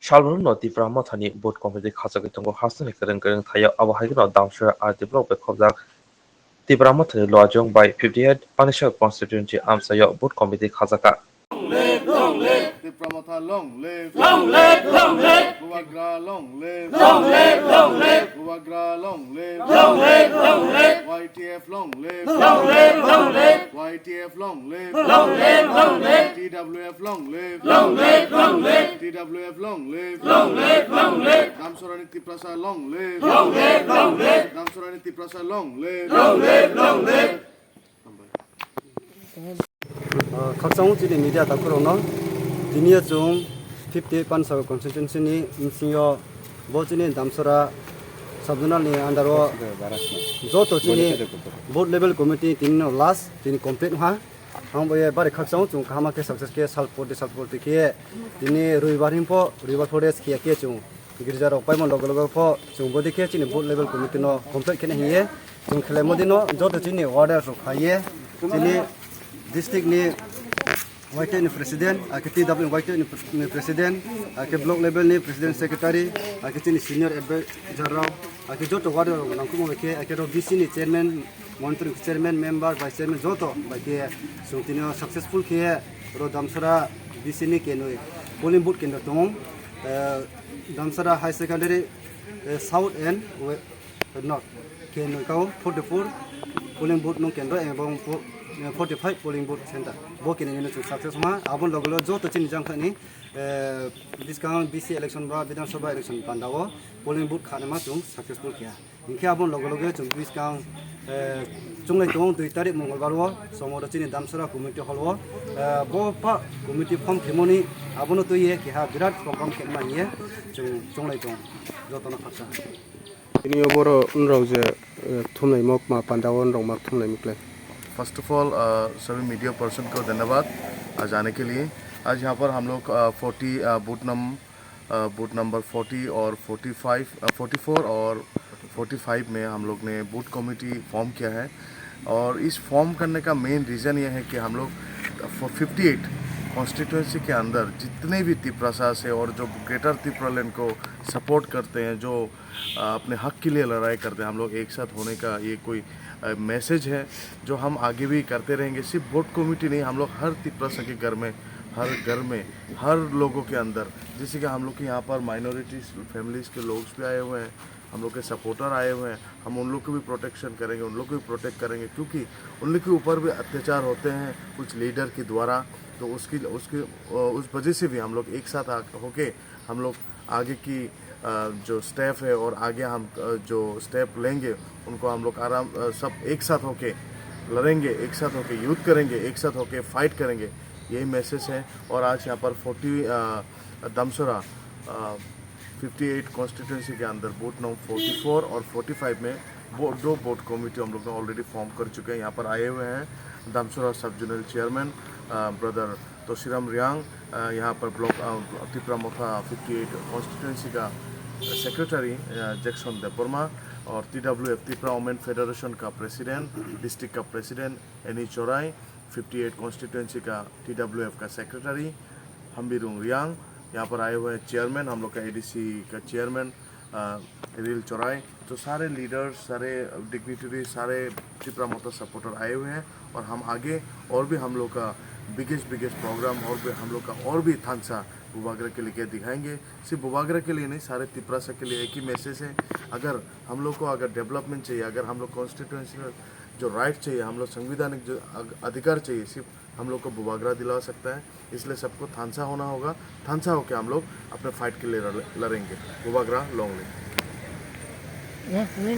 Shalom no di Brahma thani board committee khasa tongo hasan kereng thaya awahai no damsher a develop khobjak di Brahma thani lojong by 58 Panishal constituency amsayo board committee khasaka Long live, Dipramata long live, Buagra long live, Buagra long live, YTF long live, YTF long live, TWF long live, TWF long live, Damsorani Tiprasa long live, Damsorani Tiprasa long live. 각종 지리 미디어 다크로는 디니어 중 50 판사 컨스티튜션이 인시요 보진인 담소라 sabdunalni andaro joto chini board level committee tinno last tini complete ha hang boye bare khaksaung chung khama ke success ke salport ke tini ruibar forest ke chung girjar opaimon logologo pho chung bodi ke chini board level committee no complete ke hiye chung khele modino joto chini order ro khaye chini district ni white ni president akiti w white ni president akiti block level ni president secretary akiti ni senior advisor raw akiti joto ward nangkumo ke akiti bc ni chairman monitoring chairman member vice chairman joto bake sungtino successful ke ro damsara bc ni ke noi polling booth ke tong damsara high secondary south and north ke noi ka 44 polling booth no kendro ebong 45 polling booth center bokin ni chu success ma abon logolo jo to chin jang thani discount bc election ba vidhan sabha election pandawo polling booth khane ma chung successful kya inke abon logolo chung discount chung lai tong 2 tarik mongolbar wo somodo chin damsara committee hall wo bo pa committee form themoni abon to ye ki ha birat program kema ye chung lai tong jo to na khasa ini oboro unrong je thumnai mok ma pandawo unrong mak thumnai mikle first of all सभी media person को धन्यवाद आज आने के लिए। आज यहाँ पर हम लोग 40 बूथ नंबर 40 और 44 और 45 में हम लोग ने बूथ कमेटी फॉर्म किया है और इस फॉर्म करने का मेन रीज़न ये है कि हम लोग 58 कॉन्स्टिट्यूंसी के अंदर जितने भी तिपरासा से और जो ग्रेटर तिपरालैंड को सपोर्ट करते हैं, जो अपने हक के लिए लड़ाई करते हैं, हम लोग एक साथ होने का ये कोई मैसेज है जो हम आगे भी करते रहेंगे। सिर्फ वोट कमेटी नहीं, हम लोग हर तिपरासा के घर में, हर लोगों के अंदर, जैसे कि हम लोग के यहाँ पर माइनॉरिटीज फैमिलीज़ के लोग भी आए हुए हैं, हम लोग के सपोर्टर आए हुए हैं, हम उन लोग को भी प्रोटेक्शन करेंगे, उन लोग को भी प्रोटेक्ट करेंगे क्योंकि उन लोग के ऊपर भी अत्याचार होते हैं कुछ लीडर के द्वारा। तो उस वजह से भी हम लोग एक साथ होके हम लोग आगे की जो स्टेप है और आगे हम जो स्टेप लेंगे उनको हम लोग सब एक साथ होके लड़ेंगे, एक साथ होके यूथ करेंगे, एक साथ होके फाइट करेंगे, यही मैसेज है। और आज यहाँ पर 40 दमसरा 58 कॉन्स्टिट्यूंसी के अंदर बूथ नंबर 44 और 45 में दो बोर्ड कमेटी हम लोग ने ऑलरेडी फॉर्म कर चुके हैं। यहाँ पर आए हुए हैं दमसरा सब जोनल चेयरमैन ब्रदर तोशिराम रियांग, यहाँ पर ब्लॉक तिपरामोथा 58 कॉन्स्टिट्यूंसी का सेक्रेटरी जैक्सन देवबर्मा और TWF त्रिपुरा वुमेन फेडरेशन का प्रेसिडेंट, डिस्ट्रिक्ट का प्रेसिडेंट एनी चौराई, 58 कॉन्स्टिट्यूंसी का TWF का सेक्रेटरी हम्बीरुंग रियांग, यहाँ पर आए हुए हैं चेयरमैन, हम लोग का ADC का चेयरमैन एरिल चौराई। तो सारे लीडर्स, सारे डिग्निटरी, सारे त्रिपुरामोथा सपोर्टर आए हुए हैं और हम आगे और भी हम लोग का बिगेस्ट प्रोग्राम और भी हम लोग का और भी थानसा बुबागरा के लिए दिखाएंगे। सिर्फ बुबागरा के लिए नहीं, सारे तिपरासा के लिए एक ही मैसेज है, अगर हम लोग को अगर डेवलपमेंट चाहिए, अगर हम लोग कॉन्स्टिट्यूशनल जो राइट चाहिए, हम लोग संविधानिक जो अधिकार चाहिए, सिर्फ हम लोग को बुबागरा दिला सकता है। इसलिए सबको थानसा होना होगा, थानसा होकर हम लोग अपने फाइट के लिए लड़ेंगे। Bubagra long live.